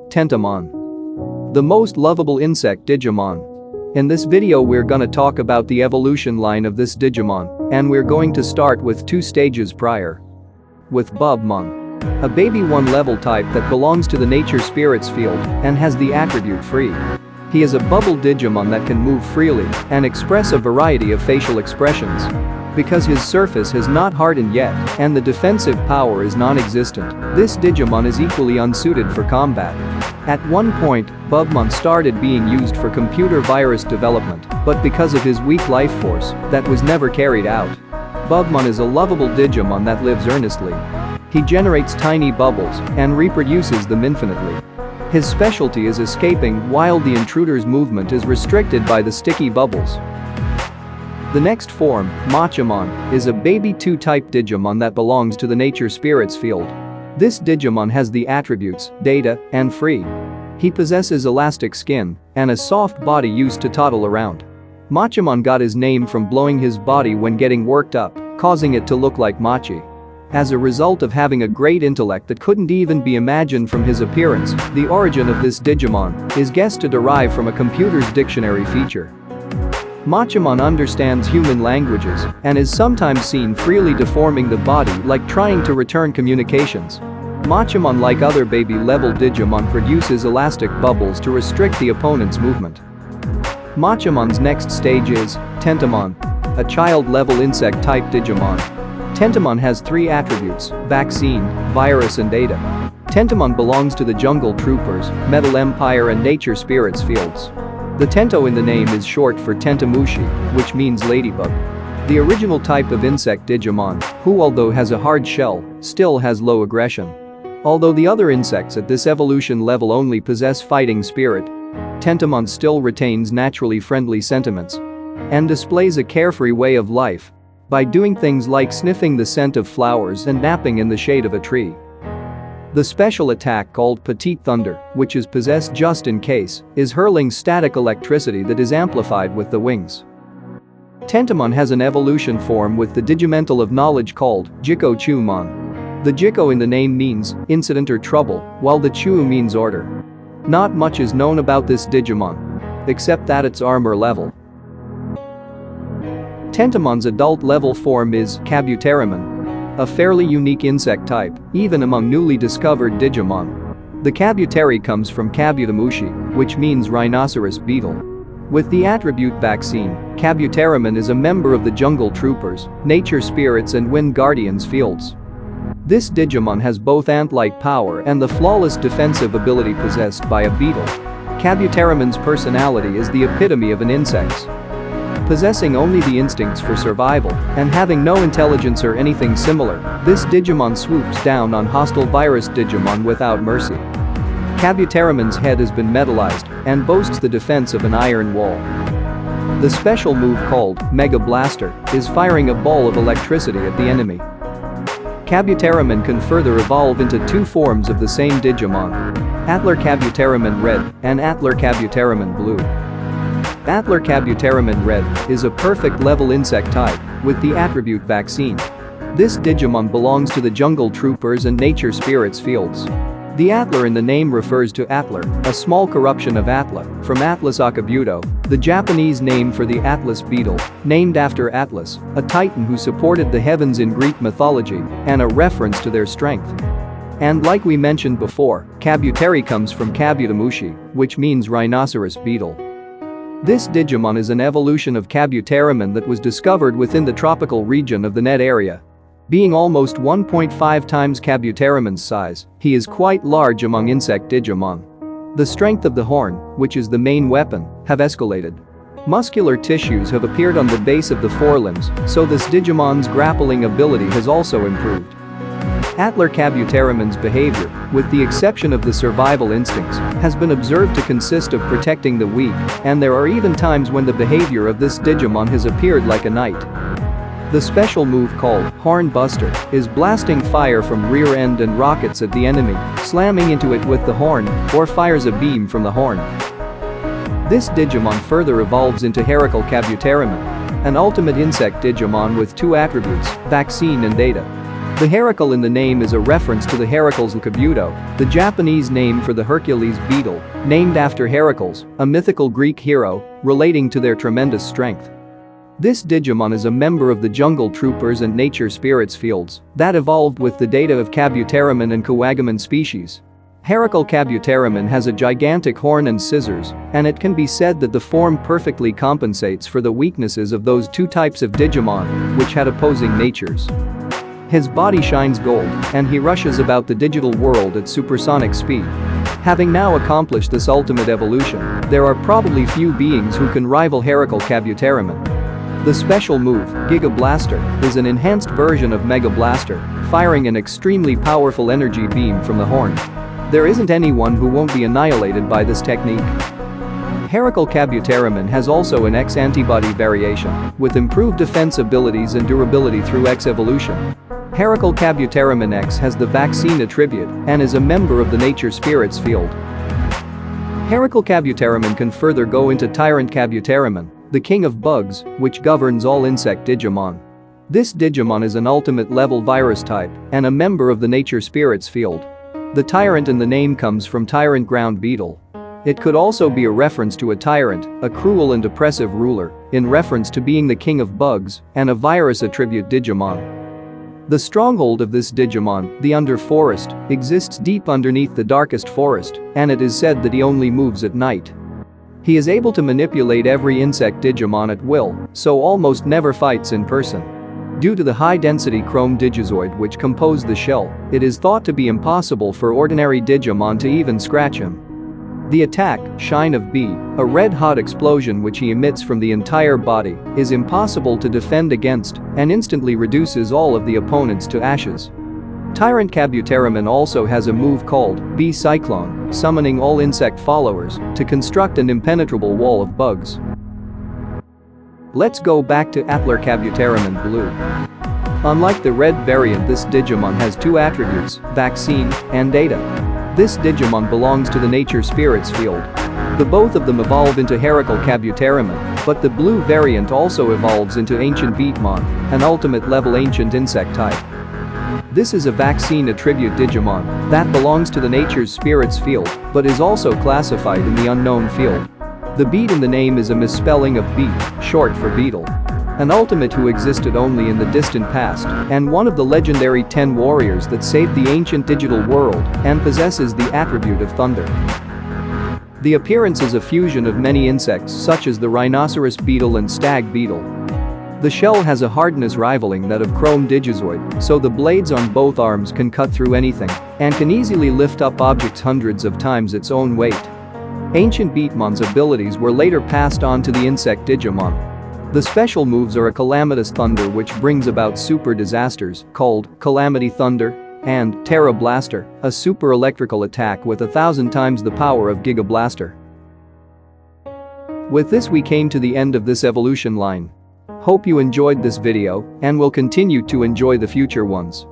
Tentomon. The most lovable insect Digimon. In this video we're gonna talk about the evolution line of this Digimon, and we're going to start with 2 stages prior. With Bubmon. A baby 1 level type that belongs to the nature spirits field and has the attribute free. He is a bubble Digimon that can move freely and express a variety of facial expressions. Because his surface has not hardened yet and the defensive power is non-existent, this Digimon is equally unsuited for combat. At one point, Bubmon started being used for computer virus development, but because of his weak life force, that was never carried out. Bubmon is a lovable Digimon that lives earnestly. He generates tiny bubbles and reproduces them infinitely. His specialty is escaping while the intruder's movement is restricted by the sticky bubbles. The next form, Mochimon, is a baby 2-type Digimon that belongs to the nature spirits field. This Digimon has the attributes, data, and free. He possesses elastic skin and a soft body used to toddle around. Mochimon got his name from blowing his body when getting worked up, causing it to look like mochi. As a result of having a great intellect that couldn't even be imagined from his appearance, the origin of this Digimon is guessed to derive from a computer's dictionary feature. Mochimon understands human languages and is sometimes seen freely deforming the body like trying to return communications. Mochimon, like other baby-level Digimon, produces elastic bubbles to restrict the opponent's movement. Mochimon's next stage is Tentomon, a child-level insect-type Digimon. Tentomon has 3 attributes: vaccine, virus and data. Tentomon belongs to the Jungle Troopers, Metal Empire and Nature Spirits fields. The Tento in the name is short for Tentomushi, which means ladybug. The original type of insect Digimon, who although has a hard shell, still has low aggression. Although the other insects at this evolution level only possess fighting spirit, Tentomon still retains naturally friendly sentiments and displays a carefree way of life by doing things like sniffing the scent of flowers and napping in the shade of a tree. The special attack called Petite Thunder, which is possessed just in case, is hurling static electricity that is amplified with the wings. Tentomon has an evolution form with the Digimental of knowledge called Jiko-Chumon. The Jiko in the name means incident or trouble, while the Chu means order. Not much is known about this Digimon, except that its armor level. Tentomon's adult level form is Kabuterimon. A fairly unique insect type, even among newly discovered Digimon. The Kabuteri comes from Kabuterimon, which means rhinoceros beetle. With the attribute vaccine, Kabuterimon is a member of the Jungle Troopers, Nature Spirits and Wind Guardians fields. This Digimon has both ant-like power and the flawless defensive ability possessed by a beetle. Kabuterimon's personality is the epitome of an insect. Possessing only the instincts for survival and having no intelligence or anything similar, this Digimon swoops down on hostile virus Digimon without mercy. Kabuterimon's head has been metallized and boasts the defense of an iron wall. The special move called Mega Blaster is firing a ball of electricity at the enemy. Kabuterimon can further evolve into 2 forms of the same Digimon: AtlurKabuterimon Red and AtlurKabuterimon Blue. AtlurKabuterimon Red is a perfect level insect type with the attribute vaccine. This Digimon belongs to the Jungle Troopers and Nature Spirits fields. The Atlur in the name refers to Atlur, a small corruption of Atla, from AtlurKabuterimon, the Japanese name for the Atlas beetle, named after Atlas, a titan who supported the heavens in Greek mythology, and a reference to their strength. And like we mentioned before, Kabuteri comes from Kabuterimon, which means rhinoceros beetle. This Digimon is an evolution of Kabuterimon that was discovered within the tropical region of the net area. Being almost 1.5 times Kabuterimon's size, he is quite large among insect Digimon. The strength of the horn, which is the main weapon, have escalated. Muscular tissues have appeared on the base of the forelimbs, so this Digimon's grappling ability has also improved. AtlurKabuterimon's behavior, with the exception of the survival instincts, has been observed to consist of protecting the weak, and there are even times when the behavior of this Digimon has appeared like a knight. The special move called Horn Buster is blasting fire from rear end and rockets at the enemy, slamming into it with the horn, or fires a beam from the horn. This Digimon further evolves into HeraklesKabuterimon, an ultimate insect Digimon with 2 attributes, vaccine and data. The Heracle in the name is a reference to the HerculesKabuterimon, the Japanese name for the Hercules beetle, named after Heracles, a mythical Greek hero, relating to their tremendous strength. This Digimon is a member of the Jungle Troopers and Nature Spirits fields that evolved with the data of Kabuterimon and Kabuterimon species. HerculesKabuterimon has a gigantic horn and scissors, and it can be said that the form perfectly compensates for the weaknesses of those two types of Digimon, which had opposing natures. His body shines gold, and he rushes about the digital world at supersonic speed. Having now accomplished this ultimate evolution, there are probably few beings who can rival HeraklesKabuterimon. The special move, Giga Blaster, is an enhanced version of Mega Blaster, firing an extremely powerful energy beam from the horn. There isn't anyone who won't be annihilated by this technique. HeraklesKabuterimon has also an X antibody variation, with improved defense abilities and durability through X evolution. HeraklesKabuterimon X has the vaccine attribute and is a member of the Nature Spirits field. HeraklesKabuterimon can further go into TyrantKabuterimon, the king of bugs, which governs all insect Digimon. This Digimon is an ultimate level virus type and a member of the Nature Spirits field. The tyrant in the name comes from tyrant ground beetle. It could also be a reference to a tyrant, a cruel and oppressive ruler, in reference to being the king of bugs and a virus attribute Digimon. The stronghold of this Digimon, the Under Forest, exists deep underneath the darkest forest, and it is said that he only moves at night. He is able to manipulate every insect Digimon at will, so almost never fights in person. Due to the high-density chrome Digizoid which compose the shell, it is thought to be impossible for ordinary Digimon to even scratch him. The attack, Shine of B, a red-hot explosion which he emits from the entire body, is impossible to defend against and instantly reduces all of the opponents to ashes. TyrantKabuterimon also has a move called B Cyclone, summoning all insect followers to construct an impenetrable wall of bugs. Let's go back to AtlurKabuterimon Blue. Unlike the red variant, this Digimon has two attributes, vaccine and data. This Digimon belongs to the Nature Spirits field. The both of them evolve into HeraklesKabuterimon, but the blue variant also evolves into AncientBeetmon, an ultimate level ancient insect type. This is a vaccine attribute Digimon that belongs to the Nature Spirits field, but is also classified in the unknown field. The beat in the name is a misspelling of beat, short for beetle. An ultimate who existed only in the distant past and one of the legendary 10 warriors that saved the ancient digital world and possesses the attribute of thunder. The appearance is a fusion of many insects such as the rhinoceros beetle and stag beetle. The shell has a hardness rivaling that of chrome Digizoid, so the blades on both arms can cut through anything and can easily lift up objects hundreds of times its own weight. AncientBeetmon's abilities were later passed on to the insect Digimon. The special moves are a Calamitous Thunder which brings about super disasters, called Calamity Thunder, and Terra Blaster, a super electrical attack with 1,000 times the power of Giga Blaster. With this we came to the end of this evolution line. Hope you enjoyed this video and will continue to enjoy the future ones.